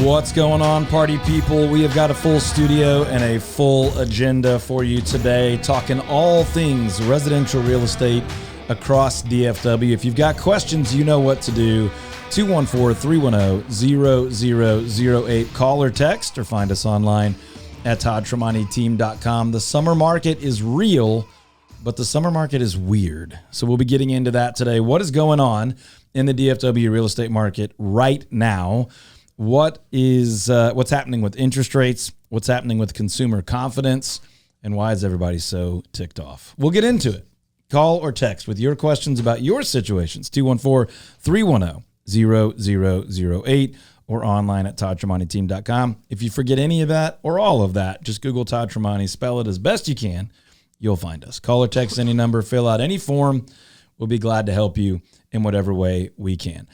What's going on, party people? We have got a full studio and a full agenda for you today, talking all things residential real estate across DFW. If you've got questions, you know what to do. 214-310-0008. Call or text or find us online at toddtremonteteam.com. The summer market is real, but the summer market is weird. So we'll be getting into that today. What is going on in the DFW real estate market right now? What's happening with interest rates? What's happening with consumer confidence? And why is everybody so ticked off? We'll get into it. Call or text with your questions about your situations. 214-310-0008 or online at toddtremonteteam.com. If you forget any of that or all of that, just Google Todd Tremonte, spell it as best you can. You'll find us. Call or text any number, fill out any form. We'll be glad to help you in whatever way we can.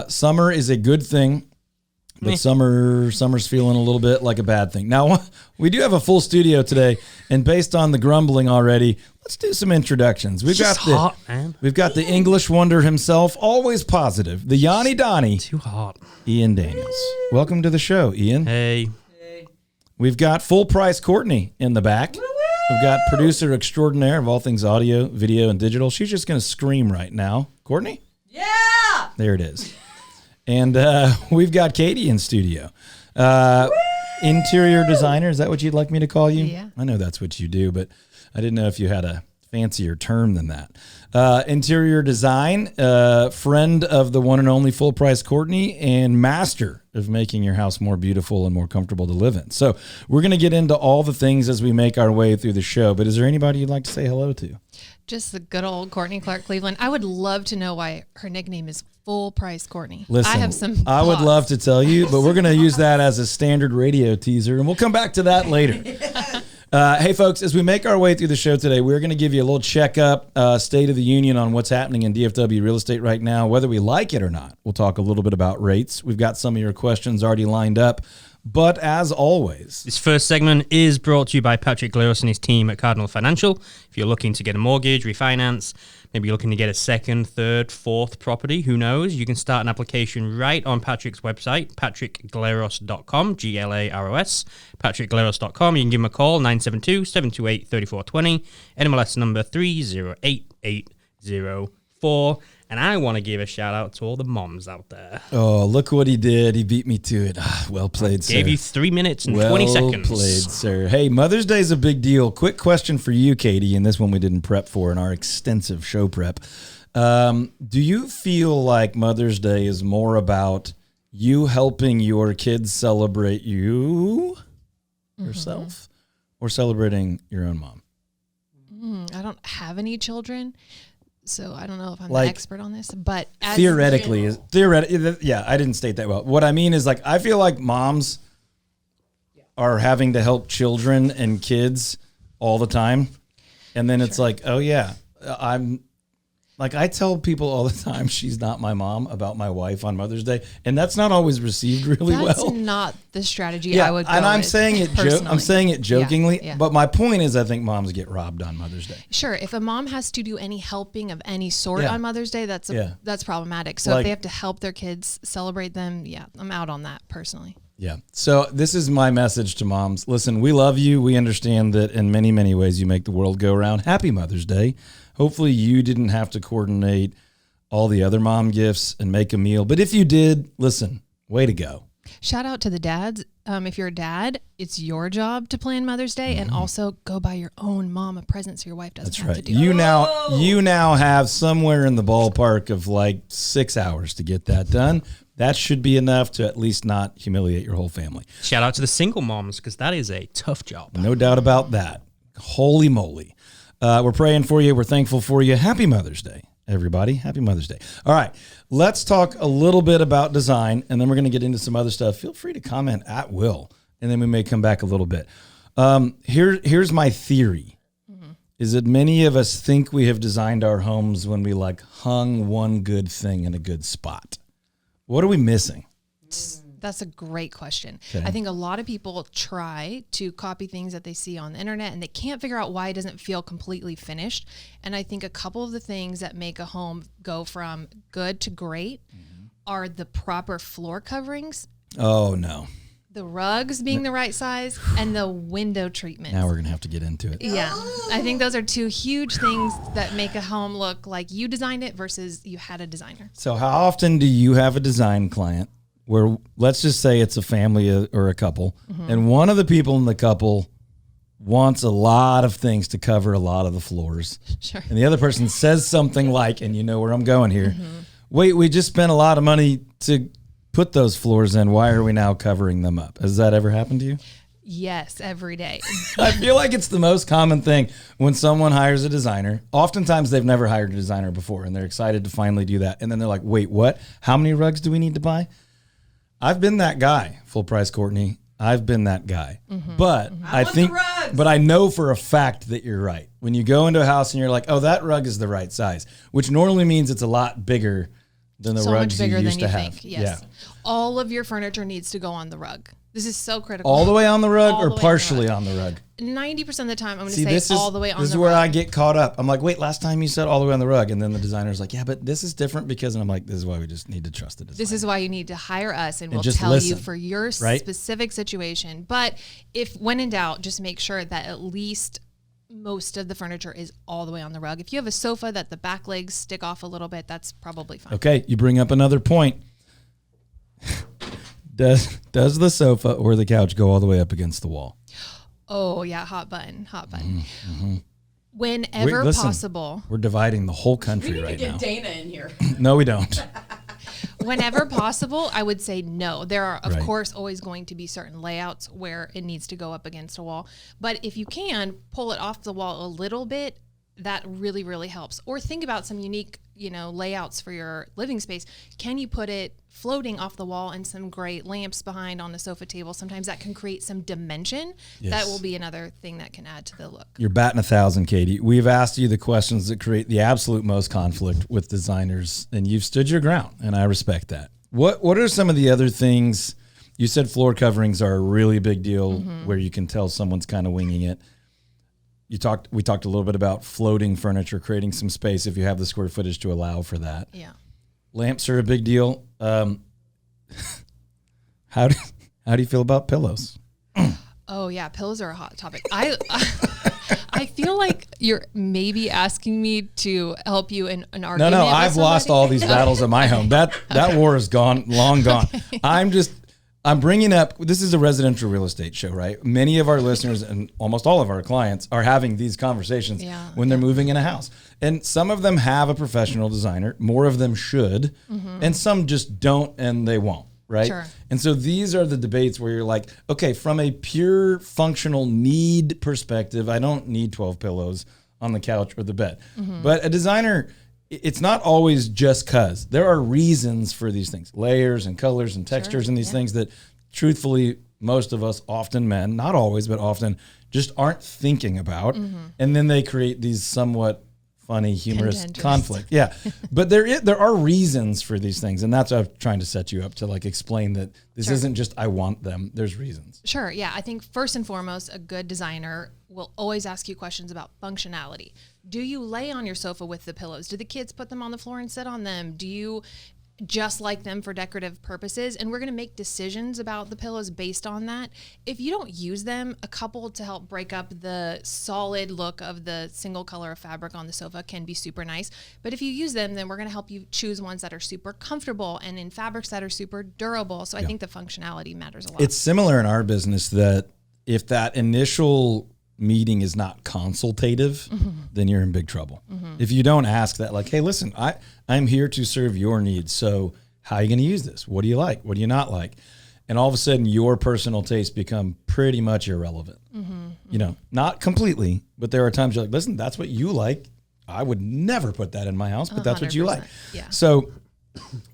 Summer is a good thing, but summer's feeling a little bit like a bad thing. Now, we do have a full studio today, and based on the grumbling already, let's do some introductions. We've got the English wonder himself, always positive, the Yanni Donnie. Too hot. Ian Daniels. Welcome to the show, Ian. Hey. We've got full price Courtney in the back. We've got producer extraordinaire of all things audio, video, and digital. She's just going to scream right now. Courtney? Yeah! There it is. And we've got Katie in studio. Interior designer, is that what you'd like me to call you? Yeah. I know that's what you do, but I didn't know if you had a fancier term than that. Interior design, friend of the one and only full price Courtney, and master of making your house more beautiful and more comfortable to live in. So we're going to get into all the things as we make our way through the show, but is there anybody you'd like to say hello to? Just the good old Courtney Clark Cleveland. I would love to know why her nickname is Full Price Courtney. Listen, I have some I would love to tell you, but we're going to use that as a standard radio teaser, and we'll come back to that later. Hey, folks, as we make our way through the show today, we're going to give you a little checkup, State of the Union on what's happening in DFW real estate right now, whether we like it or not. We'll talk a little bit about rates. We've got some of your questions already lined up. But as always, this first segment is brought to you by Patrick Glaros and his team at Cardinal Financial. If you're looking to get a mortgage, refinance, maybe you're looking to get a second, third, fourth property, who knows? You can start an application right on Patrick's website, patrickglaros.com, G-L-A-R-O-S, patrickglaros.com. You can give him a call, 972-728-3420, NMLS number 308804. And I want to give a shout out to all the moms out there. Oh, look what he did. He beat me to it. Well played, sir. Gave you 3 minutes and 20 seconds. Well played, sir. Hey, Mother's Day is a big deal. Quick question for you, Katie, and this one we didn't prep for in our extensive show prep. Do you feel like Mother's Day is more about you helping your kids celebrate you, yourself, or celebrating your own mom? I don't have any children, so I don't know if I'm like, an expert on this, but theoretically, yeah, I didn't state that well. What I mean is, like, I feel like moms are having to help children and kids all the time. And then it's like, oh yeah, I tell people all the time she's not my mom about my wife on Mother's Day, and that's not always received really well. That's not the strategy I would go and I'm with saying it personally. I'm saying it jokingly, Yeah. but my point is I think moms get robbed on Mother's Day. Sure, if a mom has to do any helping of any sort Yeah. on Mother's Day, that's problematic. So if they have to help their kids celebrate them, I'm out on that personally. Yeah. So this is my message to moms. Listen, we love you. We understand that in many, many ways you make the world go round. Happy Mother's Day. Hopefully you didn't have to coordinate all the other mom gifts and make a meal. But if you did, listen, way to go. Shout out to the dads. If you're a dad, it's your job to plan Mother's Day, and also go buy your own mom a present so your wife doesn't have to do it. You now have somewhere in the ballpark of like 6 hours to get that done. That should be enough to at least not humiliate your whole family. Shout out to the single moms, because that is a tough job. No doubt about that. Holy moly. We're praying for you. We're thankful for you. Happy Mother's Day, everybody. Happy Mother's Day. All right. Let's talk a little bit about design, and then we're going to get into some other stuff. Feel free to comment at will, and then we may come back a little bit. Here's my theory, is that many of us think we have designed our homes when we hung one good thing in a good spot. What are we missing? That's a great question. Okay. I think a lot of people try to copy things that they see on the internet and they can't figure out why it doesn't feel completely finished. And I think a couple of the things that make a home go from good to great are the proper floor coverings Oh, no. The rugs being the right size and the window treatment. Now we're going to have to get into it. Yeah. I think those are two huge things that make a home look like you designed it versus you had a designer. So how often do you have a design client where, let's just say it's a family or a couple, and one of the people in the couple wants a lot of things to cover a lot of the floors. Sure. And the other person says something like, and you know where I'm going here, wait, we just spent a lot of money to put those floors in. Why are we now covering them up? Has that ever happened to you? Yes, every day. I feel like it's the most common thing when someone hires a designer. Oftentimes they've never hired a designer before and they're excited to finally do that. And then they're like, wait, what? How many rugs do we need to buy? I've been that guy, full price Courtney. I've been that guy. But I know for a fact that you're right. When you go into a house and you're like, oh, that rug is the right size, which normally means it's a lot bigger than the rugs you used to have. Think, yes. Yeah. All of your furniture needs to go on the rug. This is so critical. All the way on the rug or partially on the rug? 90% of the time, I'm going to say all the way on the rug. This is where I get caught up. I'm like, wait, last time you said all the way on the rug. And then the designer's like, yeah, but this is different because, and I'm like, this is why we just need to trust the designer. This is why you need to hire us and we'll tell you for your specific situation. But if when in doubt, just make sure that at least most of the furniture is all the way on the rug. If you have a sofa that the back legs stick off a little bit, that's probably fine. Okay, you bring up another point. Does the sofa or the couch go all the way up against the wall? Oh, yeah, hot button. Whenever possible. We're dividing the whole country right now. We need to get Dana in here. No, we don't. Whenever possible, I would say no. There are, of course, always going to be certain layouts where it needs to go up against a wall. But if you can, pull it off the wall a little bit, that really, really helps. Or think about some unique, layouts for your living space. Can you put it floating off the wall and some great lamps behind on the sofa table? Sometimes that can create some dimension. Yes. That will be another thing that can add to the look. You're batting 1,000, Katie. We've asked you the questions that create the absolute most conflict with designers, and you've stood your ground, and I respect that. What are some of the other things? You said floor coverings are a really big deal where you can tell someone's kind of winging it. We talked a little bit about floating furniture, creating some space if you have the square footage to allow for that. Yeah. Lamps are a big deal. How do you feel about pillows? Oh yeah, pillows are a hot topic. I feel like you're maybe asking me to help you in an argument. No, I've lost all these battles in my home. That war is long gone. I'm bringing up, this is a residential real estate show, right? Many of our listeners and almost all of our clients are having these conversations when they're moving in a house. And some of them have a professional designer. More of them should. And some just don't and they won't, right? Sure. And so these are the debates where you're like, okay, from a pure functional need perspective, I don't need 12 pillows on the couch or the bed. But a designer, it's not always just because. There are reasons for these things, layers and colors and textures and these things that truthfully most of us, often men, not always, but often just aren't thinking about. And then they create these somewhat funny, humorous conflict. Yeah. But there are reasons for these things. And that's what I'm trying to set you up to explain that this isn't just I want them. There's reasons. Sure. Yeah. I think first and foremost, a good designer will always ask you questions about functionality. Do you lay on your sofa with the pillows? Do the kids put them on the floor and sit on them? Do you just like them for decorative purposes? And we're going to make decisions about the pillows based on that. If you don't use them, a couple to help break up the solid look of the single color of fabric on the sofa can be super nice. But if you use them, then we're going to help you choose ones that are super comfortable and in fabrics that are super durable. So I think the functionality matters a lot. It's similar in our business that if that initial meeting is not consultative, then you're in big trouble. If you don't ask that, hey, listen, I'm here to serve your needs. So how are you going to use this? What do you like? What do you not like? And all of a sudden your personal tastes become pretty much irrelevant. Not completely, but there are times you're like, listen, that's what you like. I would never put that in my house, but that's what you like. Yeah. So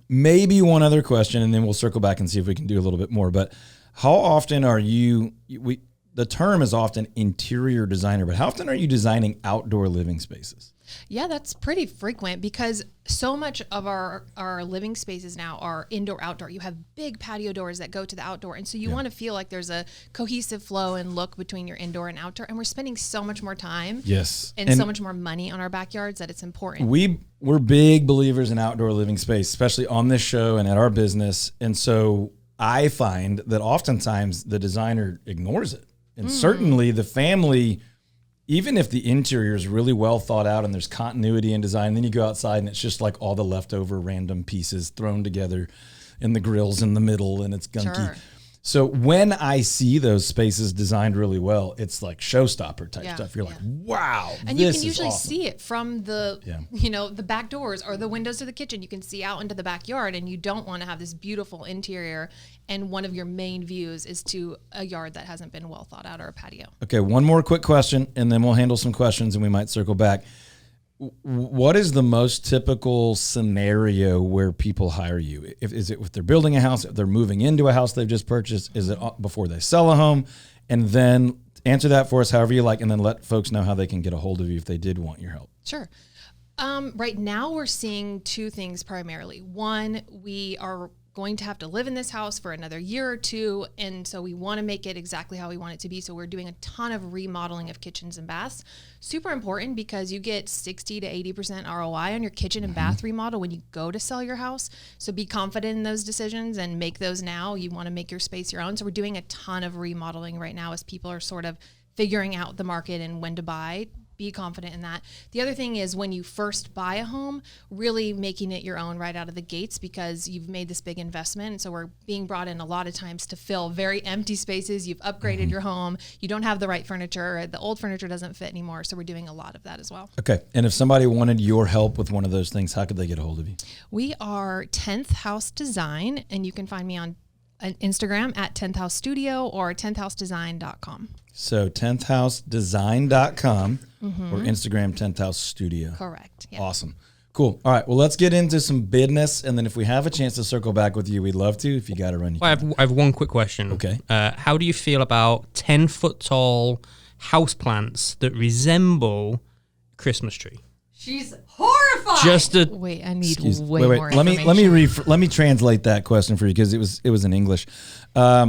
maybe one other question, and then we'll circle back and see if we can do a little bit more. But how often are the term is often interior designer, but how often are you designing outdoor living spaces? Yeah, that's pretty frequent because so much of our living spaces now are indoor, outdoor. You have big patio doors that go to the outdoor. And so you want to feel like there's a cohesive flow and look between your indoor and outdoor. And we're spending so much more time and so much more money on our backyards that it's important. We're big believers in outdoor living space, especially on this show and at our business. And so I find that oftentimes the designer ignores it. And certainly the family, even if the interior is really well thought out and there's continuity in design, then you go outside and it's just like all the leftover random pieces thrown together and the grill's in the middle and it's gunky. Sure. So when I see those spaces designed really well, it's like showstopper type stuff. You're like, wow, and this you can usually awesome. see it from the, the back doors or the windows to the kitchen. You can see out into the backyard, and you don't want to have this beautiful interior. And one of your main views is to a yard that hasn't been well thought out or a patio. Okay, one more quick question, and then we'll handle some questions, and we might circle back. What is the most typical scenario where people hire you? Is it if they're building a house, if they're moving into a house they've just purchased? Is it before they sell a home? And then answer that for us however you like, and then let folks know how they can get a hold of you if they did want your help. Sure. Right now we're seeing two things primarily. One, we are going to have to live in this house for another year or two, and so we want to make it exactly how we want it to be. So we're doing a ton of remodeling of kitchens and baths. Super important because you get 60 to 80% ROI on your kitchen and bath remodel when you go to sell your house. So be confident in those decisions and make those now. You want to make your space your own. So we're doing a ton of remodeling right now as people are sort of figuring out the market and when to buy. Be confident in that. The other thing is when you first buy a home, really making it your own right out of the gates because you've made this big investment. And so we're being brought in a lot of times to fill very empty spaces. You've upgraded your home. You don't have the right furniture. The old furniture doesn't fit anymore. So we're doing a lot of that as well. Okay. And if somebody wanted your help with one of those things, how could they get a hold of you? We are 10th House Design, and you can find me on Instagram at 10th House Studio or 10thhousedesign.com. So 10thhousedesign.com or Instagram 10th House Studio. Correct. Yeah. Awesome. Cool. All right. Well, let's get into some business. And then if we have a chance to circle back with you, we'd love to. If you got to run, you I have one quick question. Okay. How do you feel about 10-foot tall houseplants that resemble Christmas tree? She's horrified. Just a Wait, I need Excuse- way more Let information. let me translate that question for you because it was in English. How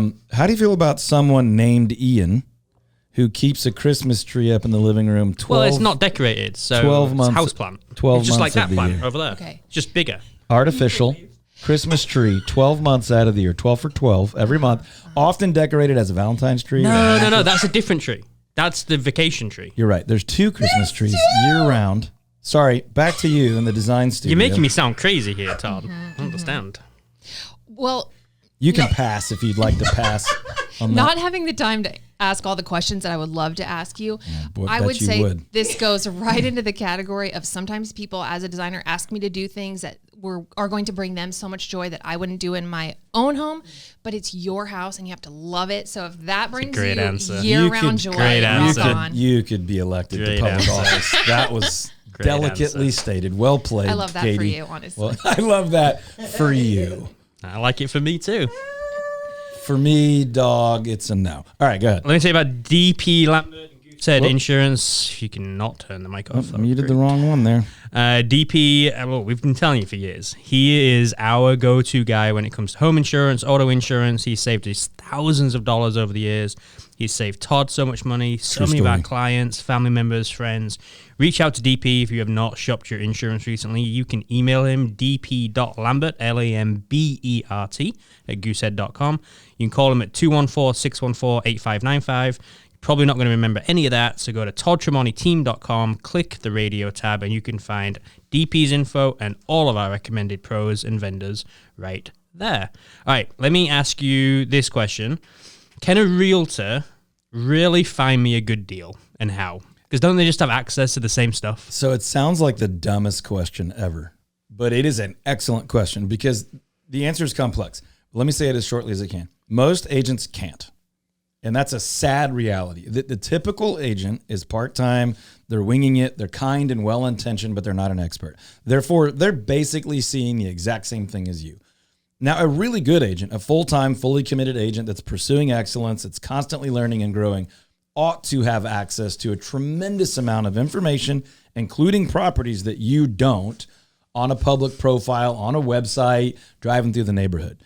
do you feel about someone named Ian who keeps a Christmas tree up in the living room? well, it's not decorated, so 12 it's months- houseplant. 12 It's just like months of that the plant year. over there. Okay. Just bigger. Artificial Christmas tree, 12 months out of the year, 12 for 12 every month, often decorated as a Valentine's tree. No, that's a different tree. That's the vacation tree. You're right. There's two Christmas trees year round. Sorry, back to you in the design studio. You're making me sound crazy here, Todd. I understand. Well, You can pass if you'd like to pass on that. not having the time to ask all the questions that I would love to ask you, boy, I bet would you say would. this goes right into the category of sometimes people as a designer ask me to do things that are going to bring them so much joy that I wouldn't do in my own home, but it's your house and you have to love it. So if that brings great you answer. year-round You joy, could- great rock answer. on. You could be elected Great to public answer. office. That was Great delicately answer. stated. Well played, I love that Katie. for you, honestly. Well, I love that for you. I like it for me too. For me, dog, it's a no. All right, go ahead. Let me tell you about DP Lambert and Goosehead Whoop. Insurance. You cannot turn the mic off. I muted the wrong one there. DP, well, we've been telling you for years. He is our go-to guy when it comes to home insurance, auto insurance. He's saved us thousands of dollars over the years. He's saved Todd so much money, so True many of our story. clients, family members, friends. Reach out to DP if you have not shopped your insurance recently. You can email him dp.lambert, Lambert, at goosehead.com. You can call him at 214-614-8595. Probably not going to remember any of that, so go to toddtremonteteam.com, click the radio tab, and you can find DP's info and all of our recommended pros and vendors right there. All right, let me ask you this question. Can a realtor really find me a good deal, and how? Because don't they just have access to the same stuff? So it sounds like the dumbest question ever, but it is an excellent question because the answer is complex. Let me say it as shortly as I can. Most agents can't. And that's a sad reality. The typical agent is part-time. They're winging it. They're kind and well-intentioned, but they're not an expert. Therefore, they're basically seeing the exact same thing as you. Now, a really good agent, a full-time, fully committed agent that's pursuing excellence, that's constantly learning and growing, ought to have access to a tremendous amount of information, including properties that you don't, on a public profile, on a website, driving through the neighborhood.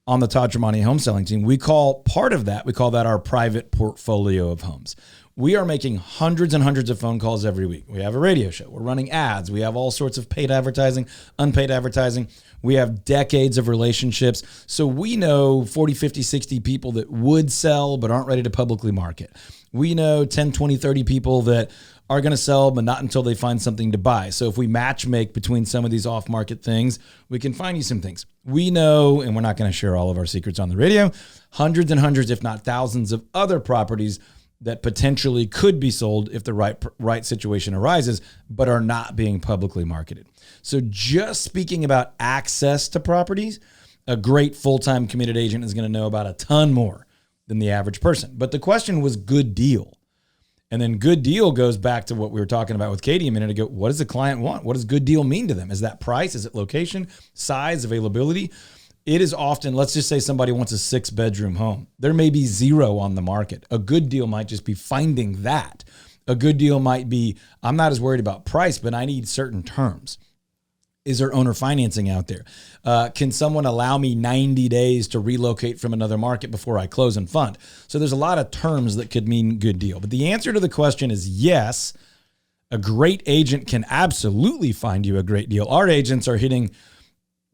On the Todd Tremonte home selling team, we call that our private portfolio of homes. We are making hundreds and hundreds of phone calls every week. We have a radio show. We're running ads. We have all sorts of paid advertising, unpaid advertising. We have decades of relationships. So we know 40, 50, 60 people that would sell but aren't ready to publicly market. We know 10, 20, 30 people that are going to sell, but not until they find something to buy. So if we match make between some of these off-market things, we can find you some things. We know, and we're not going to share all of our secrets on the radio, hundreds and hundreds, if not thousands of other properties that potentially could be sold if the right situation arises, but are not being publicly marketed. So just speaking about access to properties, a great full-time committed agent is going to know about a ton more than the average person. But the question was good deal. And then good deal goes back to what we were talking about with Katie a minute ago. What does the client want? What does good deal mean to them? Is that price? Is it location, size, availability? It is often, let's just say somebody wants a 6-bedroom home. There may be 0 on the market. A good deal might just be finding that. A good deal might be, I'm not as worried about price, but I need certain terms. Is there owner financing out there? Can someone allow me 90 days to relocate from another market before I close and fund? So there's a lot of terms that could mean good deal. But the answer to the question is yes, a great agent can absolutely find you a great deal. Our agents are hitting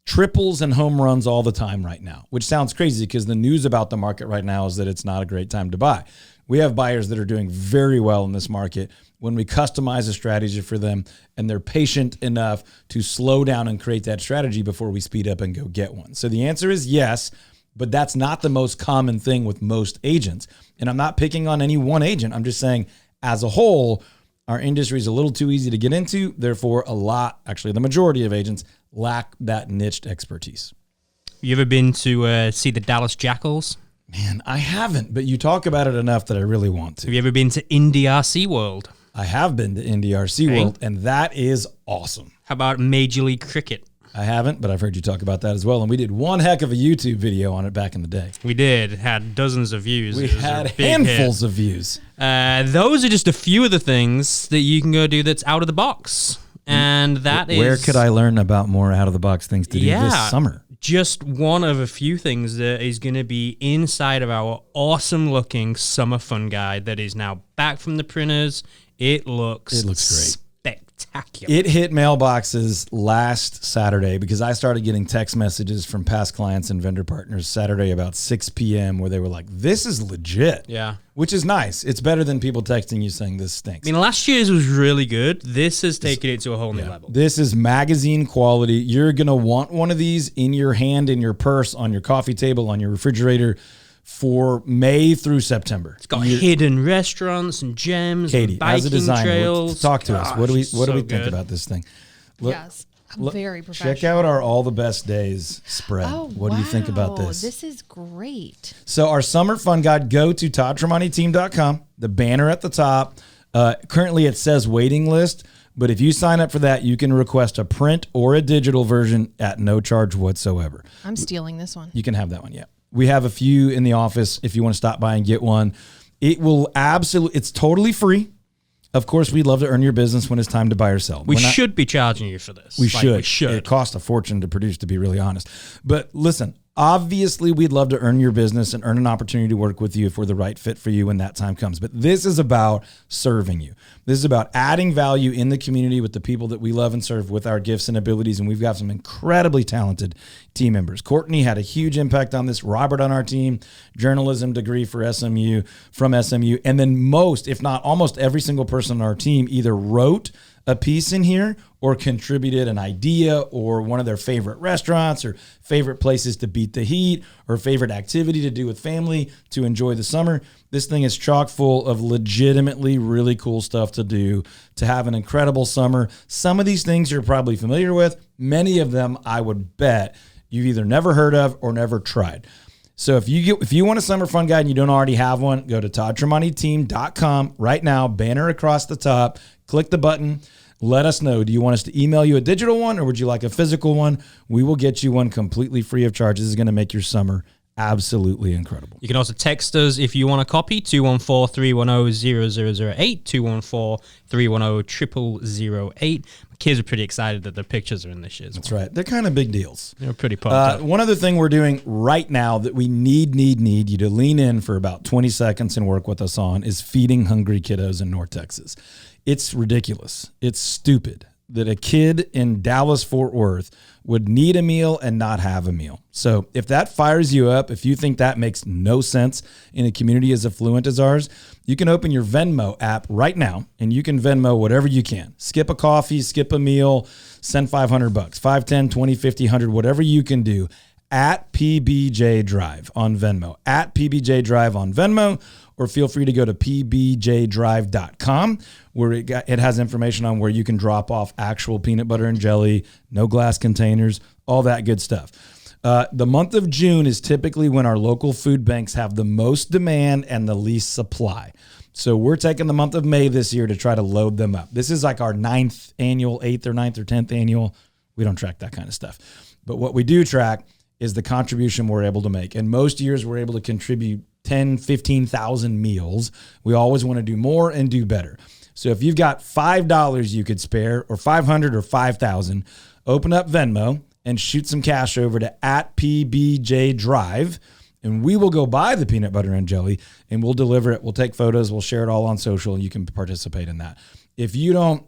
triples and home runs all the time right now, which sounds crazy because the news about the market right now is that it's not a great time to buy. We have buyers that are doing very well in this market when we customize a strategy for them and they're patient enough to slow down and create that strategy before we speed up and go get one. So the answer is yes, but that's not the most common thing with most agents. And I'm not picking on any one agent. I'm just saying as a whole, our industry is a little too easy to get into. Therefore, the majority of agents lack that niched expertise. You ever been to see the Dallas Jackals? Man, I haven't, but you talk about it enough that I really want to. Have you ever been to NDRC World? I have been to NDRC World, and that is awesome. How about Major League Cricket? I haven't, but I've heard you talk about that as well. And we did one heck of a YouTube video on it back in the day. We did. Had dozens of views. We had handfuls of views. Those are just a few of the things that you can go do that's out of the box. And that is... Where could I learn about more out-of-the-box things to do this summer? Just one of a few things that is going to be inside of our awesome-looking summer fun guide that is now back from the printers. It looks great. Spectacular. It hit mailboxes last Saturday because I started getting text messages from past clients and vendor partners Saturday about 6 p.m. where they were like, this is legit. Yeah. Which is nice. It's better than people texting you saying this stinks. I mean, last year's was really good. This has taken it to a whole new level. This is magazine quality. You're going to want one of these in your hand, in your purse, on your coffee table, on your refrigerator for May through September. It's got hidden restaurants and gems, Katie, and biking as a designer, trails. talk to us. What do we think good. about this thing? Yes. I'm very professional. Check out our All the Best Days spread. Oh, what do you think about this? This is great. So our summer fun guide, go to toddtremonti.com, the banner at the top. Currently it says waiting list, but if you sign up for that, you can request a print or a digital version at no charge whatsoever. I'm stealing this one. You can have that one, yeah. We have a few in the office if you want to stop by and get one. It will it's totally free. Of course, we'd love to earn your business when it's time to buy or sell. We should be charging you for this. We should. It costs a fortune to produce, to be really honest. But listen, obviously, we'd love to earn your business and earn an opportunity to work with you if we're the right fit for you when that time comes. But this is about serving you. This is about adding value in the community with the people that we love and serve with our gifts and abilities. And we've got some incredibly talented team members. Courtney had a huge impact on this. Robert on our team, journalism degree from SMU. And then most, if not almost every single person on our team either wrote a piece in here or contributed an idea or one of their favorite restaurants or favorite places to beat the heat or favorite activity to do with family to enjoy the summer. This thing is chock full of legitimately really cool stuff to do to have an incredible summer. Some of these things you're probably familiar with. Many of them, I would bet, you've either never heard of or never tried. So if you want a summer fun guide and you don't already have one, go to toddtremontiteam.com right now, banner across the top, click the button. Let us know. Do you want us to email you a digital one or would you like a physical one? We will get you one completely free of charge. This is going to make your summer absolutely incredible. You can also text us if you want a copy, 214-310-0008, 214-310-0008. kids are pretty excited that the pictures are in this year. That's right. They're kind of big deals. They're pretty pumped up. One other thing we're doing right now that we need you to lean in for about 20 seconds and work with us on is feeding hungry kiddos in North Texas. It's ridiculous. It's stupid that a kid in Dallas-Fort Worth would need a meal and not have a meal. So if that fires you up, if you think that makes no sense in a community as affluent as ours, you can open your Venmo app right now and you can Venmo whatever you can. Skip a coffee, skip a meal, send $500, 5, 10, 20, 50, 100, whatever you can do at PBJ Drive on Venmo, at PBJ Drive on Venmo, or feel free to go to pbjdrive.com where it has information on where you can drop off actual peanut butter and jelly, no glass containers, all that good stuff. The month of June is typically when our local food banks have the most demand and the least supply. So we're taking the month of May this year to try to load them up. This is like our 8th or 10th annual. We don't track that kind of stuff. But what we do track is the contribution we're able to make. And most years we're able to contribute 10, 15,000 meals. We always want to do more and do better. So if you've got $5 you could spare, or 500 or 5,000, open up Venmo and shoot some cash over to at PBJ Drive, and we will go buy the peanut butter and jelly and we'll deliver it. We'll take photos. We'll share it all on social and you can participate in that. If you don't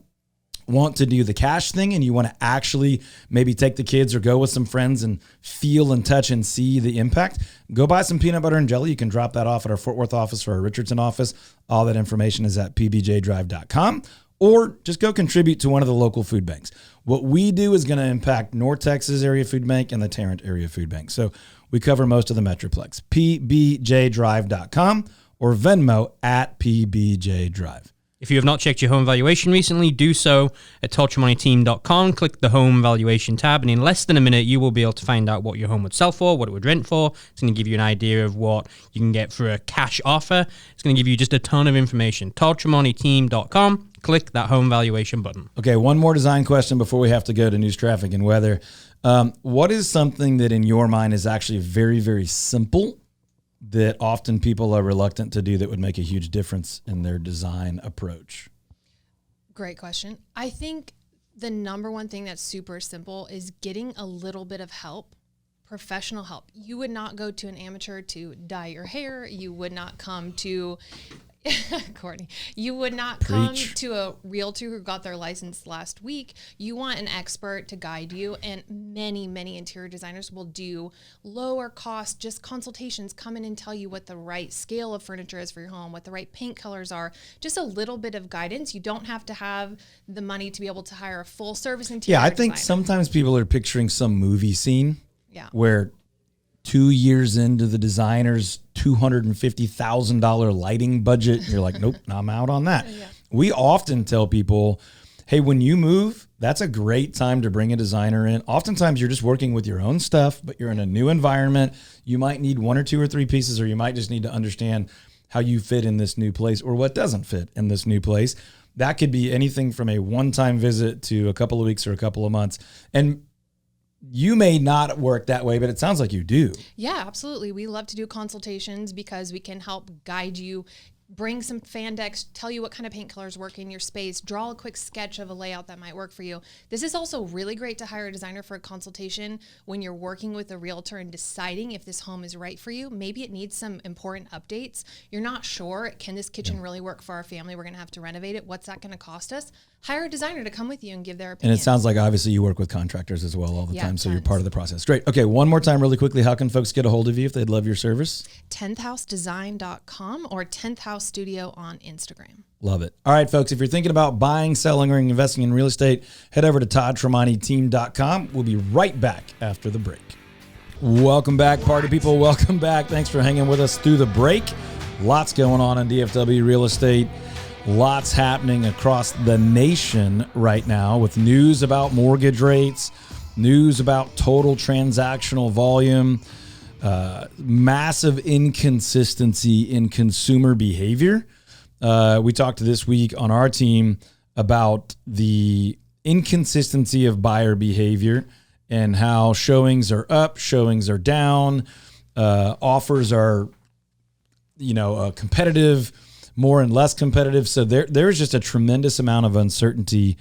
want to do the cash thing and you want to actually maybe take the kids or go with some friends and feel and touch and see the impact, go buy some peanut butter and jelly. You can drop that off at our Fort Worth office or our Richardson office. All that information is at pbjdrive.com, or just go contribute to one of the local food banks. What we do is going to impact North Texas Area Food Bank and the Tarrant Area Food Bank. So we cover most of the Metroplex. pbjdrive.com or Venmo at pbjdrive. If you have not checked your home valuation recently, do so at toddtramoniteam.com. Click the home valuation tab, and in less than a minute, you will be able to find out what your home would sell for, what it would rent for. It's going to give you an idea of what you can get for a cash offer. It's going to give you just a ton of information. toddtramoniteam.com. Click that home valuation button. Okay, one more design question before we have to go to news, traffic, and weather. What is something that in your mind is actually very, very simple that often people are reluctant to do that would make a huge difference in their design approach? Great question. I think the number one thing that's super simple is getting a little bit of help, professional help. You would not go to an amateur to dye your hair. You would not come to Courtney, you would not come to a realtor who got their license last week. You want an expert to guide you, and many, many interior designers will do lower cost, just consultations, come in and tell you what the right scale of furniture is for your home, what the right paint colors are, just a little bit of guidance. You don't have to have the money to be able to hire a full service interior I think designer. sometimes people are picturing some movie scene where 2 years into the designer's $250,000 lighting budget, you're like, nope, I'm out on that. We often tell people, hey, when you move, that's a great time to bring a designer in. Oftentimes you're just working with your own stuff, but you're in a new environment. You might need 1 or 2 or 3 pieces, or you might just need to understand how you fit in this new place or what doesn't fit in this new place. That could be anything from a one-time visit to a couple of weeks or a couple of months. And you may not work that way, but it sounds like you do. Yeah, absolutely. We love to do consultations because we can help guide you, bring some fan decks, tell you what kind of paint colors work in your space, draw a quick sketch of a layout that might work for you. This is also really great to hire a designer for a consultation when you're working with a realtor and deciding if this home is right for you. Maybe it needs some important updates. You're not sure, can this kitchen really work for our family? We're going to have to renovate it. What's that going to cost us? Hire a designer to come with you and give their opinion. And it sounds like obviously you work with contractors as well all the time, so tons. you're part of the process. Great. Okay, one more time really quickly. How can folks get a hold of you if they'd love your service? 10thhousedesign.com or 10th House Studio on Instagram. Love it. All right, folks, if you're thinking about buying, selling, or investing in real estate, head over to toddtramoniteam.com. We'll be right back after the break. Welcome back, party people. Welcome back. Thanks for hanging with us through the break. Lots going on in DFW real estate. Lots happening across the nation right now with news about mortgage rates, news about total transactional volume, massive inconsistency in consumer behavior. We talked this week on our team about the inconsistency of buyer behavior and how showings are up, showings are down, offers are, competitive, more and less competitive. So there's just a tremendous amount of uncertainty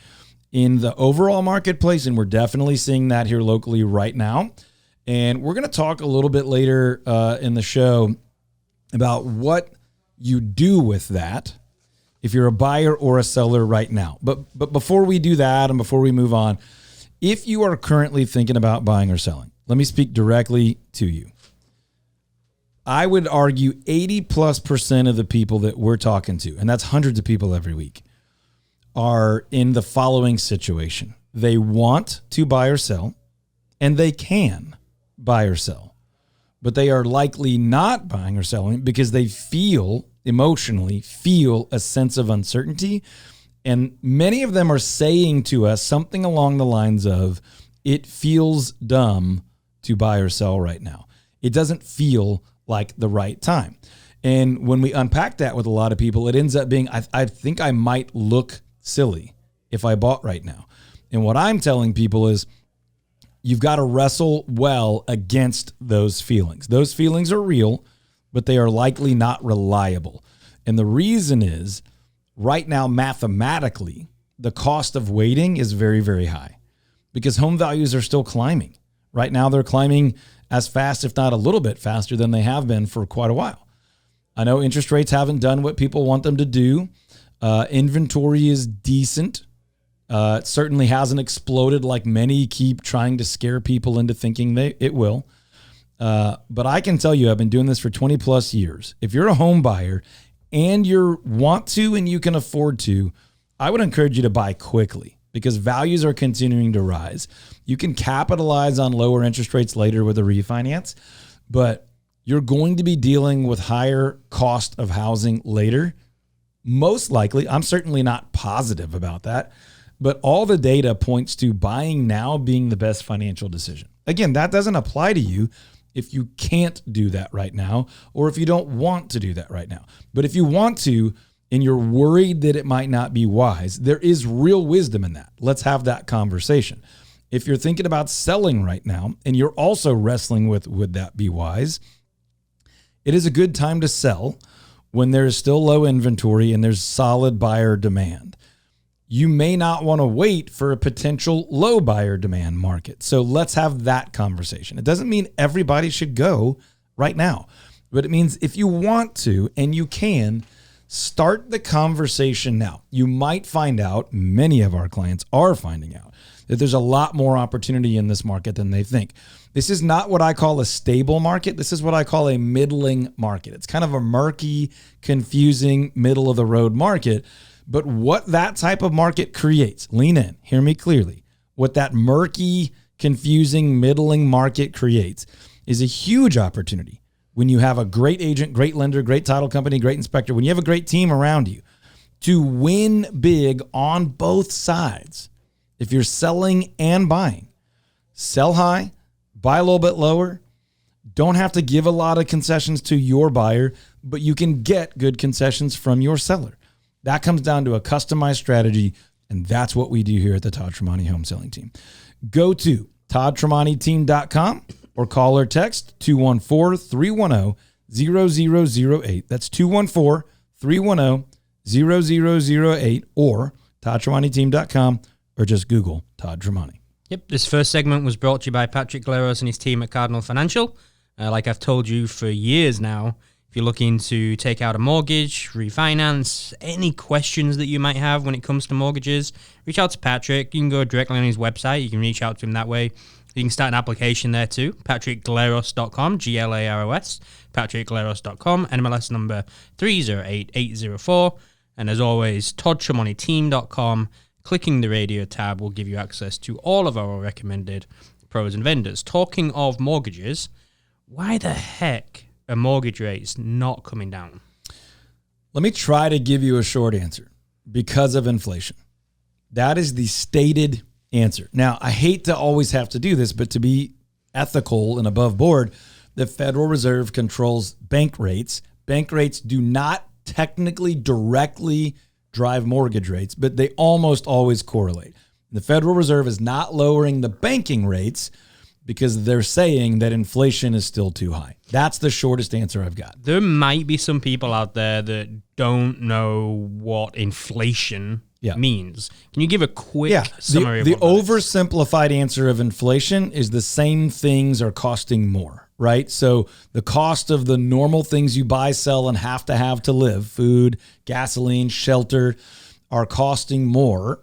in the overall marketplace, and we're definitely seeing that here locally right now. And we're going to talk a little bit later in the show about what you do with that if you're a buyer or a seller right now. But before we do that and before we move on, if you are currently thinking about buying or selling, let me speak directly to you. I would argue 80+% of the people that we're talking to, and that's hundreds of people every week, are in the following situation. They want to buy or sell, and they can buy or sell, but they are likely not buying or selling because they emotionally feel a sense of uncertainty. And many of them are saying to us something along the lines of, it feels dumb to buy or sell right now. It doesn't feel like the right time. And when we unpack that with a lot of people, it ends up being, I think I might look silly if I bought right now. And what I'm telling people is, you've got to wrestle well against those feelings. Those feelings are real, but they are likely not reliable. And the reason is, right now, mathematically, the cost of waiting is very, very high because home values are still climbing. Right now, they're climbing as fast, if not a little bit faster than they have been for quite a while. I know interest rates haven't done what people want them to do. Inventory is decent. It certainly hasn't exploded like many keep trying to scare people into thinking it will. But I can tell you, I've been doing this for 20 plus years. If you're a home buyer and you want to and you can afford to, I would encourage you to buy quickly because values are continuing to rise. You can capitalize on lower interest rates later with a refinance, but you're going to be dealing with higher cost of housing later. Most likely, I'm certainly not positive about that, but all the data points to buying now being the best financial decision. Again, that doesn't apply to you if you can't do that right now or if you don't want to do that right now. But if you want to and you're worried that it might not be wise, there is real wisdom in that. Let's have that conversation. If you're thinking about selling right now and you're also wrestling with, would that be wise? It is a good time to sell when there's still low inventory and there's solid buyer demand. You may not want to wait for a potential low buyer demand market. So let's have that conversation. It doesn't mean everybody should go right now, but it means if you want to and you can, start the conversation now. You might find out, many of our clients are finding out, that there's a lot more opportunity in this market than they think. This is not what I call a stable market. This is what I call a middling market. It's kind of a murky, confusing, middle of the road market. But what that type of market creates, lean in, hear me clearly, what that murky, confusing, middling market creates is a huge opportunity when you have a great agent, great lender, great title company, great inspector, when you have a great team around you to win big on both sides. If you're selling and buying, sell high, buy a little bit lower, don't have to give a lot of concessions to your buyer, but you can get good concessions from your seller. That comes down to a customized strategy, and that's what we do here at the Todd Tremonti Home Selling Team. Go to toddtremontiteam.com or call or text 214-310-0008. That's 214-310-0008 or toddtremontiteam.com or just Google Todd Tremonti. Yep, this first segment was brought to you by Patrick Gleros and his team at Cardinal Financial. Like I've told you for years now, if you're looking to take out a mortgage, refinance, any questions that you might have when it comes to mortgages, reach out to Patrick. You can go directly on his website. You can reach out to him that way. You can start an application there too. PatrickGleros.com, Glaros, PatrickGleros.com, NMLS number 308804. And as always, ToddTremontiTeam.com. Clicking the radio tab will give you access to all of our recommended pros and vendors. Talking of mortgages, why the heck are mortgage rates not coming down? Let me try to give you a short answer. Because of inflation. That is the stated answer. Now, I hate to always have to do this, but to be ethical and above board, the Federal Reserve controls bank rates. Bank rates do not technically directly drive mortgage rates, but they almost always correlate. The Federal Reserve is not lowering the banking rates because they're saying that inflation is still too high. That's the shortest answer I've got. There might be some people out there that don't know what inflation means. Can you give a quick summary the of what that is? oversimplified answer of inflation is the same things are costing more, right? So the cost of the normal things you buy, sell, and have to live, food, gasoline, shelter, are costing more.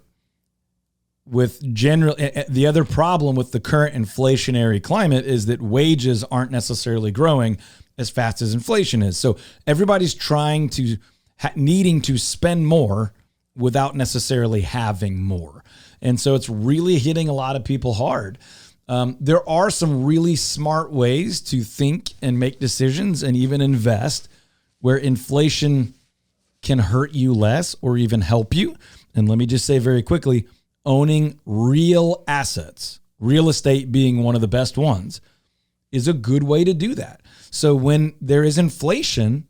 With the other problem with the current inflationary climate is that wages aren't necessarily growing as fast as inflation is. So everybody's trying to needing to spend more without necessarily having more. And so it's really hitting a lot of people hard. There are some really smart ways to think and make decisions and even invest where inflation can hurt you less or even help you. And let me just say very quickly, owning real assets, real estate being one of the best ones, is a good way to do that. So when there is inflation,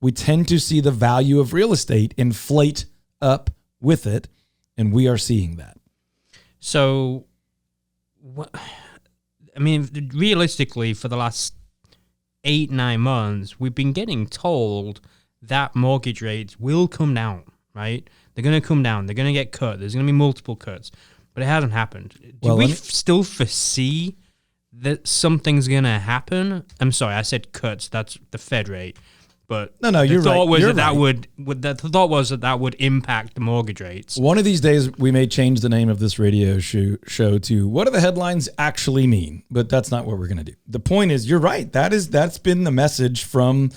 we tend to see the value of real estate inflate up with it, and we are seeing that. So, realistically, for the last 8-9 months, we've been getting told that mortgage rates will come down, right? They're going to come down. They're going to get cut. There's going to be multiple cuts, but it hasn't happened. Do we still foresee that something's going to happen? I'm sorry, I said cuts. That's the Fed rate. But no, you're right. The thought was that would impact the mortgage rates. One of these days, we may change the name of this radio show to "What do the headlines actually mean?" But that's not what we're going to do. The point is, you're right. That's been the message from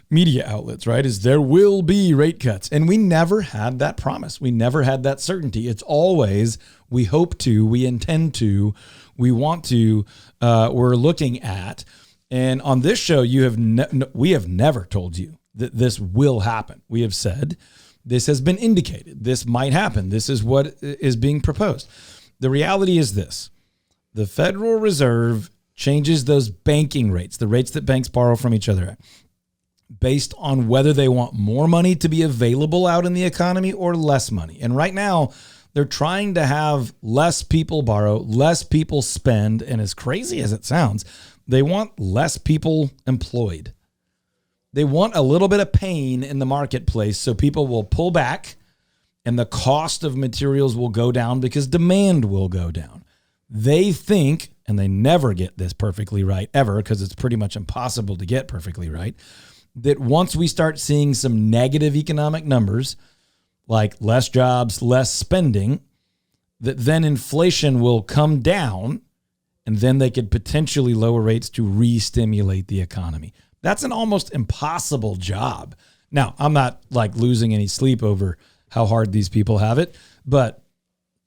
media outlets, right? Is there will be rate cuts, and we never had that promise. We never had that certainty. It's always we hope to, we intend to, we want to, we're looking at. And on this show, we have never told you that this will happen. We have said this has been indicated. This might happen. This is what is being proposed. The reality is this. The Federal Reserve changes those banking rates, the rates that banks borrow from each other at, based on whether they want more money to be available out in the economy or less money. And right now, they're trying to have less people borrow, less people spend, and as crazy as it sounds, they want less people employed. They want a little bit of pain in the marketplace so people will pull back and the cost of materials will go down because demand will go down. They think, and they never get this perfectly right ever because it's pretty much impossible to get perfectly right, that once we start seeing some negative economic numbers, like less jobs, less spending, that then inflation will come down and then they could potentially lower rates to re-stimulate the economy. That's an almost impossible job. Now, I'm not like losing any sleep over how hard these people have it, but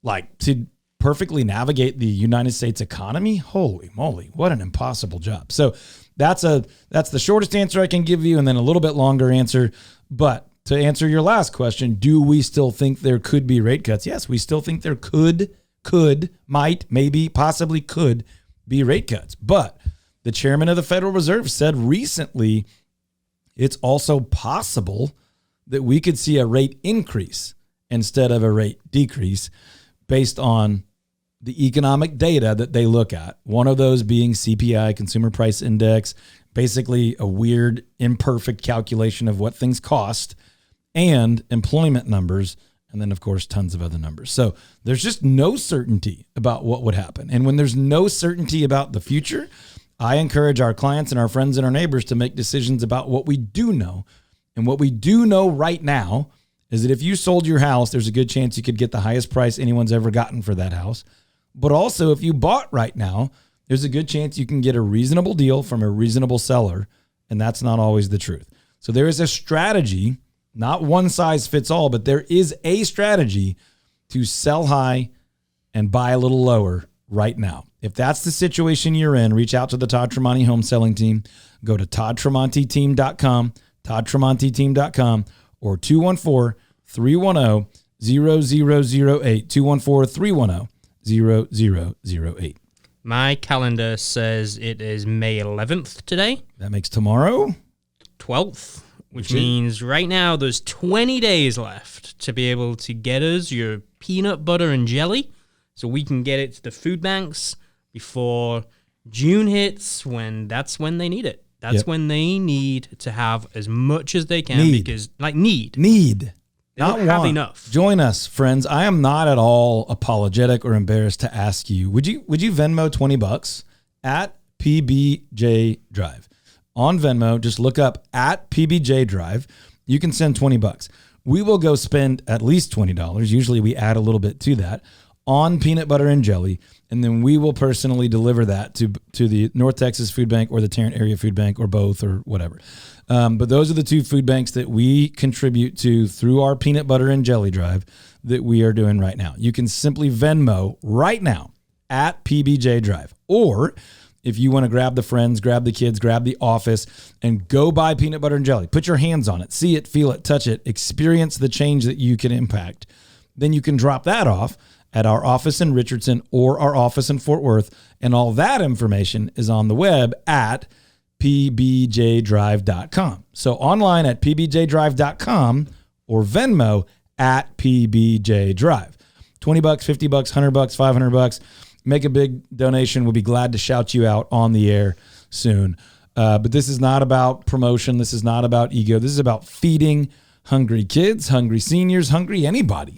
like to perfectly navigate the United States economy, holy moly, what an impossible job. So that's the shortest answer I can give you, and then a little bit longer answer. But to answer your last question, do we still think there could be rate cuts? Yes, we still think there might, maybe, possibly could be rate cuts. But the chairman of the Federal Reserve said recently it's also possible that we could see a rate increase instead of a rate decrease based on the economic data that they look at. One of those being CPI, Consumer Price Index, basically a weird, imperfect calculation of what things cost, and employment numbers, and then, of course, tons of other numbers. So there's just no certainty about what would happen. And when there's no certainty about the future, I encourage our clients and our friends and our neighbors to make decisions about what we do know. And what we do know right now is that if you sold your house, there's a good chance you could get the highest price anyone's ever gotten for that house. But also, if you bought right now, there's a good chance you can get a reasonable deal from a reasonable seller, and that's not always the truth. So there is a strategy, not one size fits all, but there is a strategy to sell high and buy a little lower right now. If that's the situation you're in, reach out to the Todd Tremonti Home Selling Team. Go to toddtremontiteam.com, toddtremontiteam.com, or 214-310-0008, 214-310-0008. My calendar says it is May 11th today. That makes tomorrow 12th, which means right now there's 20 days left to be able to get us your peanut butter and jelly so we can get it to the food banks before June hits, that's when they need it. That's when they need to have as much as they can because, like, need. Not don't have want. enough. Join us, friends. I am not at all apologetic or embarrassed to ask you. Would you Venmo $20 at PBJ Drive? On Venmo, just look up at PBJ Drive. You can send $20. We will go spend at least $20. Usually we add a little bit to that on peanut butter and jelly, and then we will personally deliver that to the North Texas Food Bank or the Tarrant Area Food Bank or both or whatever. But those are the two food banks that we contribute to through our peanut butter and jelly drive that we are doing right now. You can simply Venmo right now at PBJ Drive, or if you want to grab the friends, grab the kids, grab the office, and go buy peanut butter and jelly, put your hands on it, see it, feel it, touch it, experience the change that you can impact, then you can drop that off at our office in Richardson or our office in Fort Worth. And all that information is on the web at pbjdrive.com. So online at pbjdrive.com or Venmo at pbjdrive. $20, $50, $100, $500. Make a big donation. We'll be glad to shout you out on the air soon. But this is not about promotion. This is not about ego. This is about feeding hungry kids, hungry seniors, hungry anybody.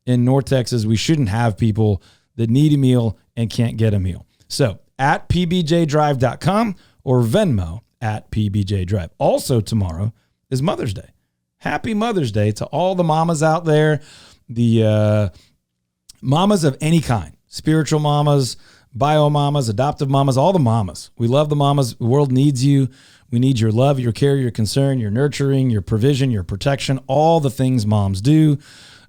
In North Texas, we shouldn't have people that need a meal and can't get a meal. So at pbjdrive.com or Venmo at pbjdrive. Also tomorrow is Mother's Day. Happy Mother's Day to all the mamas out there, the mamas of any kind, spiritual mamas, bio mamas, adoptive mamas, all the mamas. We love the mamas. The world needs you. We need your love, your care, your concern, your nurturing, your provision, your protection, all the things moms do.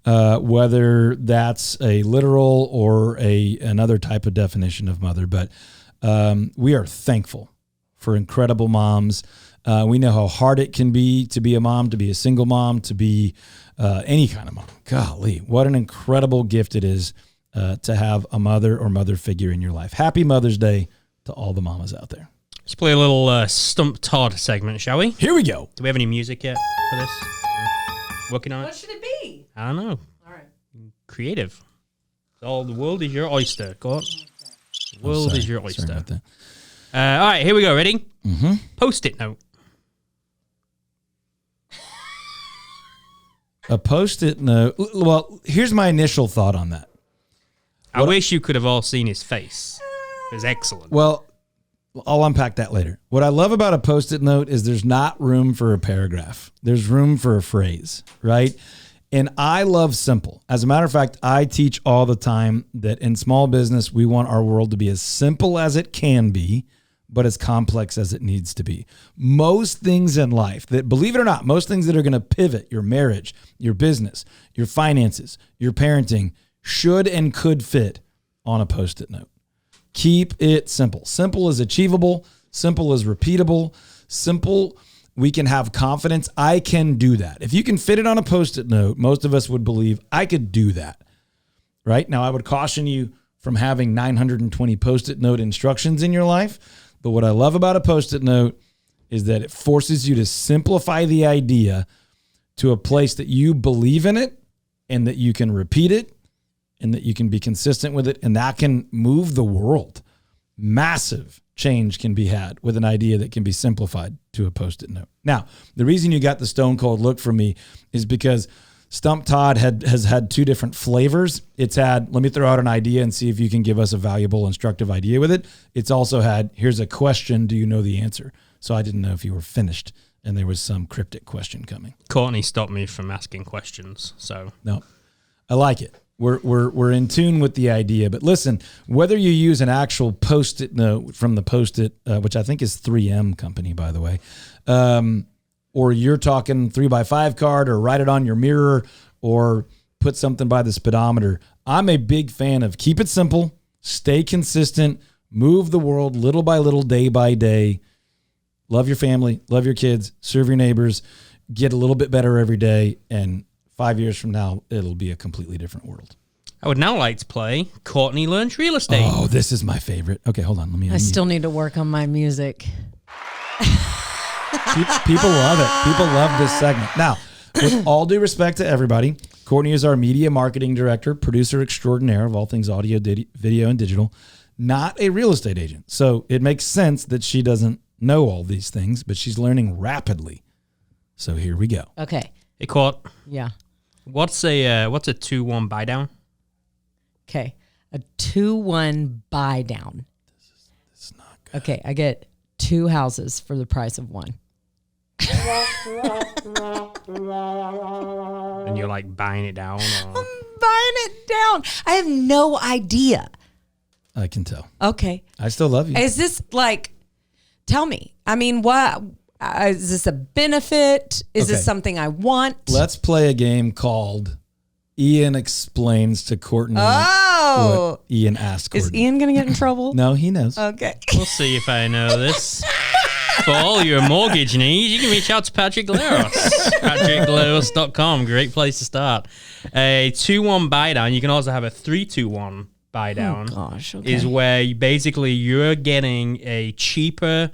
Whether that's a literal or another type of definition of mother. But we are thankful for incredible moms. We know how hard it can be to be a mom, to be a single mom, to be any kind of mom. Golly, what an incredible gift it is to have a mother or mother figure in your life. Happy Mother's Day to all the mamas out there. Let's play a little Stump Todd segment, shall we? Here we go. Do we have any music yet for this? Working on What it? should it be? I don't know. All right. Creative. All the world is your oyster. Go on. The world is your oyster. Sorry about that. All right, here we go. Ready? Mm-hmm. Post-it note. A Post-it note. Well, here's my initial thought on that. I wish you could have all seen his face. It was excellent. Well, I'll unpack that later. What I love about a Post-it note is there's not room for a paragraph. There's room for a phrase, right? And I love simple. As a matter of fact, I teach all the time that in small business, we want our world to be as simple as it can be, but as complex as it needs to be. Most things in life that, believe it or not, most things that are going to pivot your marriage, your business, your finances, your parenting should and could fit on a Post-it note. Keep it simple. Simple is achievable. Simple is repeatable. Simple, we can have confidence. I can do that. If you can fit it on a Post-it note, most of us would believe I could do that. Right? Now, I would caution you from having 920 Post-it note instructions in your life. But what I love about a Post-it note is that it forces you to simplify the idea to a place that you believe in it and that you can repeat it and that you can be consistent with it. And that can move the world. Massive change can be had with an idea that can be simplified to a Post-it note. Now, the reason you got the stone cold look from me is because Stump Todd has had two different flavors. It's had, let me throw out an idea and see if you can give us a valuable, instructive idea with it. It's also had, here's a question, do you know the answer? So I didn't know if you were finished and there was some cryptic question coming. Courtney stopped me from asking questions, so. No, I like it. We're in tune with the idea. But listen, whether you use an actual Post-it note from the Post-it, which I think is 3M company, by the way, or you're talking 3x5 card or write it on your mirror or put something by the speedometer. I'm a big fan of keep it simple, stay consistent, move the world little by little, day by day. Love your family, love your kids, serve your neighbors, get a little bit better every day. And 5 years from now, it'll be a completely different world. I would now like to play Courtney Learns Real Estate. Oh, this is my favorite. Okay, hold on. Let me. I still need to work on my music. People love it. People love this segment. Now, with all due respect to everybody, Courtney is our media marketing director, producer extraordinaire of all things audio, video, and digital, not a real estate agent. So it makes sense that she doesn't know all these things, but she's learning rapidly. So here we go. Okay. Hey, Court. Yeah. What's a 2-1 buy down? Okay. A 2-1 buy down. This is not good. Okay. I get 2 houses for the price of 1. And you're like buying it down? Or? Buying it down. I have no idea. I can tell. Okay. I still love you. Is this like, tell me, I mean, what, is this a benefit? Is this Okay. something I want? Let's play a game called Ian Explains to Courtney Oh, what Ian asked is Courtney. Ian going to get in trouble? No, he knows. Okay. We'll see if I know this. For all your mortgage needs, you can reach out to Patrick Galeros. PatrickGaleros.com. Great place to start. A 2-1 buy down. You can also have a 3-2-1 buy down. Gosh, okay. Is where you're getting a cheaper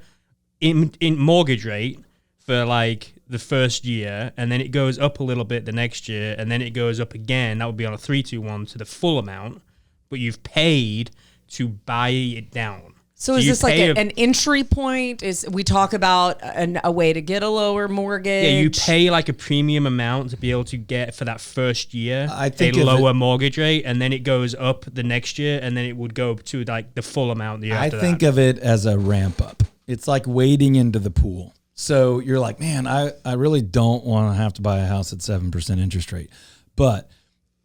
in mortgage rate for like the first year, and then it goes up a little bit the next year, and then it goes up again. That would be on a 3-2-1 to the full amount, but you've paid to buy it down. So is you this like pay an entry point? Is we talk about a way to get a lower mortgage? Yeah, you pay like a premium amount to be able to get for that first year I think a of lower mortgage rate, and then it goes up the next year, and then it would go to like the full amount the year I after think that. of it as a ramp up. It's like wading into the pool. So you're like, man, I really don't want to have to buy a house at 7% interest rate. But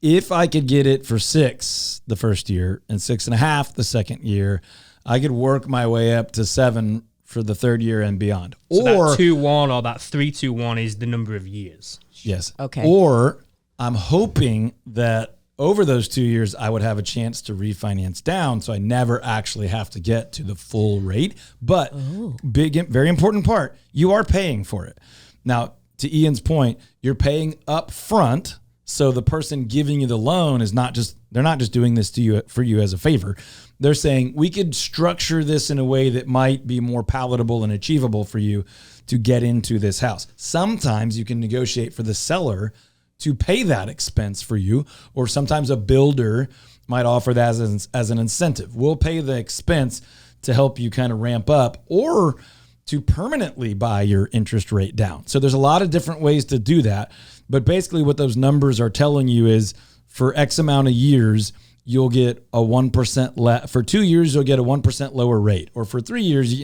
if I could get it for 6 the first year and 6.5 the second year, I could work my way up to 7 for the third year and beyond. So Or that 2-1 or that 3-2-1 is the number of years. yes. Okay. Or I'm hoping that over those 2 years, I would have a chance to refinance down, so I never actually have to get to the full rate. But very important part, you are paying for it. Now, to Ian's point, you're paying up front, so the person giving you the loan is they're not just doing this to you for you as a favor. They're saying we could structure this in a way that might be more palatable and achievable for you to get into this house. Sometimes you can negotiate for the seller to pay that expense for you, or sometimes a builder might offer that as an incentive. We'll pay the expense to help you kind of ramp up, or to permanently buy your interest rate down. So there's a lot of different ways to do that. But basically what those numbers are telling you is for X amount of years, you'll get a 1% for 2 years, you'll get a 1% lower rate. Or for 3 years,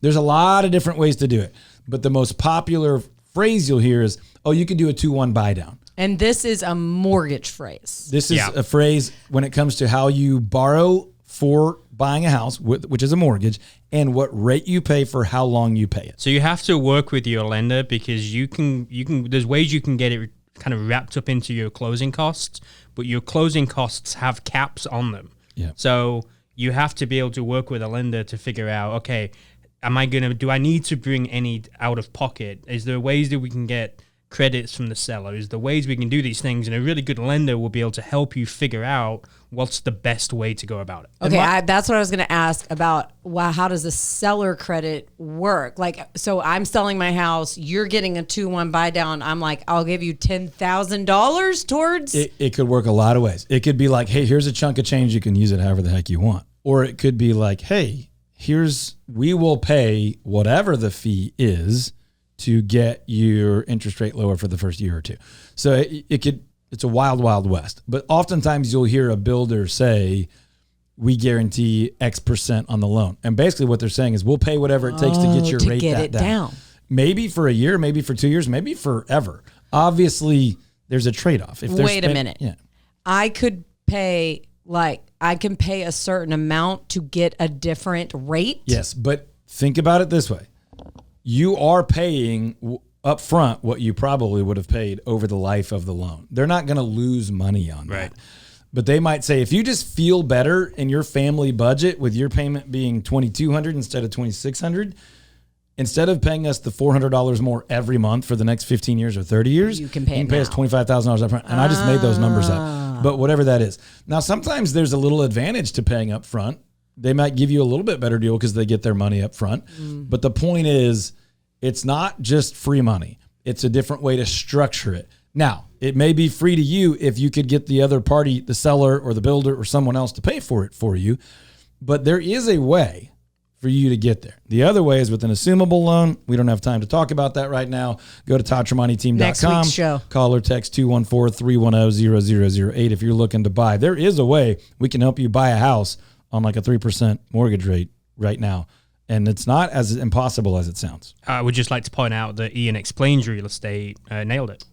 there's a lot of different ways to do it. But the most popular phrase you'll hear is, oh, you could do a 2-1 buy down. And this is a mortgage phrase. This is a phrase when it comes to how you borrow for buying a house, which is a mortgage, and what rate you pay for how long you pay it. So you have to work with your lender, because you can there's ways you can get it kind of wrapped up into your closing costs, but your closing costs have caps on them. Yeah. So you have to be able to work with a lender to figure out, okay, do I need to bring any out of pocket? Is there ways that we can get credits from the seller? Is there ways we can do these things? And a really good lender will be able to help you figure out what's the best way to go about it. Okay, that's what I was going to ask about. Wow, how does the seller credit work? Like, so I'm selling my house. You're getting a 2-1 buy down. I'm like, I'll give you $10,000 towards. It could work a lot of ways. It could be like, hey, here's a chunk of change. You can use it however the heck you want. Or it could be like, hey, we will pay whatever the fee is to get your interest rate lower for the first year or two. So it's a wild, wild west. But oftentimes you'll hear a builder say, we guarantee X percent on the loan. And basically what they're saying is we'll pay whatever it takes to get your rate down. Maybe for a year, maybe for 2 years, maybe forever. Obviously, there's a trade-off. Wait a minute. Yeah. I can pay a certain amount to get a different rate. Yes, but think about it this way. You are paying up front what you probably would have paid over the life of the loan. They're not going to lose money on that. But they might say, if you just feel better in your family budget with your payment being $2,200 instead of $2,600, instead of paying us the $400 more every month for the next 15 years or 30 years, you can pay us $25,000 up front. And I just made those numbers up. But whatever that is. Now, sometimes there's a little advantage to paying up front. They might give you a little bit better deal because they get their money up front. But the point is, it's not just free money. It's a different way to structure it. Now, it may be free to you if you could get the other party, the seller or the builder or someone else to pay for it for you. But there is a way for you to get there. The other way is with an assumable loan. We don't have time to talk about that right now. Go to ToddTremontiTeam.com. Next week's show. Call or text 214-310-0008 if you're looking to buy. There is a way we can help you buy a house on like a 3% mortgage rate right now. And it's not as impossible as it sounds. I would just like to point out that Ian Explains Real Estate nailed it.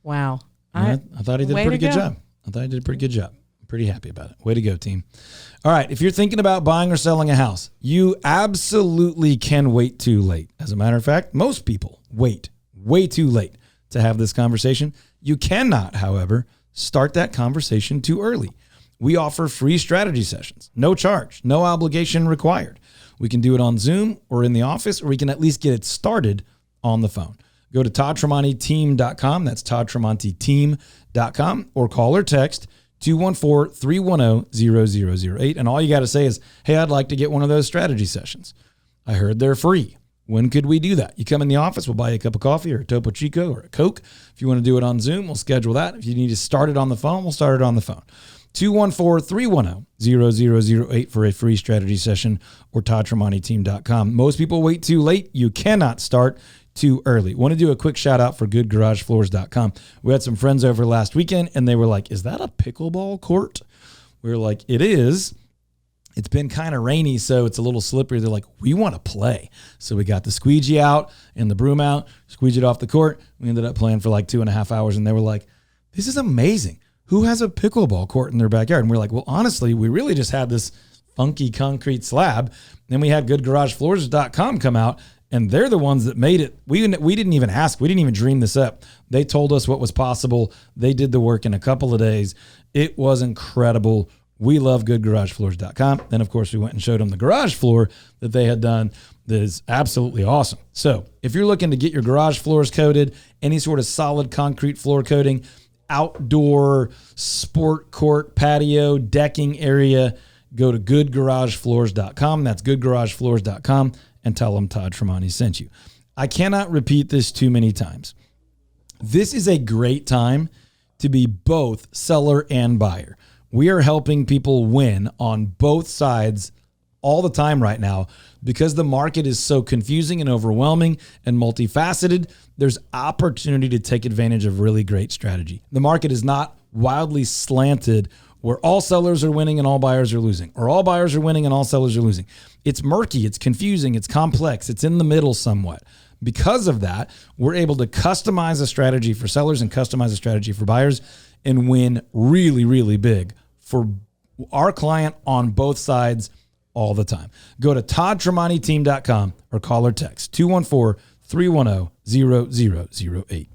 Wow. I thought he did a way pretty to good go. job. I thought he did a pretty good job. I'm pretty happy about it. Way to go, team. All right. If you're thinking about buying or selling a house, you absolutely can wait too late. As a matter of fact, most people wait way too late to have this conversation. You cannot, however, start that conversation too early. We offer free strategy sessions, no charge, no obligation required. We can do it on Zoom or in the office, or we can at least get it started on the phone. Go to ToddTremontiTeam.com. That's ToddTremontiTeam.com, or call or text 214-310-0008. And all you got to say is, hey, I'd like to get one of those strategy sessions. I heard they're free. When could we do that? You come in the office, we'll buy you a cup of coffee or a Topo Chico or a Coke. If you want to do it on Zoom, we'll schedule that. If you need to start it on the phone, we'll start it on the phone. 214-310-0008 for a free strategy session, or ToddTremontiTeam.com. Most people wait too late. You cannot start too early. Want to do a quick shout out for GoodGarageFloors.com. We had some friends over last weekend and they were like, is that a pickleball court? We were like, it is. It's been kind of rainy, so it's a little slippery. They're like, we want to play. So we got the squeegee out and the broom out, squeegeed off the court. We ended up playing for like 2.5 hours and they were like, this is amazing. Who has a pickleball court in their backyard? And we're like, well, honestly, we really just had this funky concrete slab. Then we had GoodGarageFloors.com come out, and they're the ones that made it. We didn't even ask. We didn't even dream this up. They told us what was possible. They did the work in a couple of days. It was incredible. We love GoodGarageFloors.com. Then, of course, we went and showed them the garage floor that they had done. That is absolutely awesome. So if you're looking to get your garage floors coated, any sort of solid concrete floor coating, outdoor sport court, patio, decking area, go to GoodGarageFloors.com. That's GoodGarageFloors.com. And tell them Todd Tremonti sent you. I cannot repeat this too many times. This is a great time to be both seller and buyer. We are helping people win on both sides all the time right now because the market is so confusing and overwhelming and multifaceted. There's opportunity to take advantage of really great strategy. The market is not wildly slanted where all sellers are winning and all buyers are losing, or all buyers are winning and all sellers are losing. It's murky, it's confusing, it's complex, it's in the middle somewhat. Because of that, we're able to customize a strategy for sellers and customize a strategy for buyers and win really, really big for our client on both sides all the time. Go to ToddTremontiTeam.com or call or text 214-310-0008.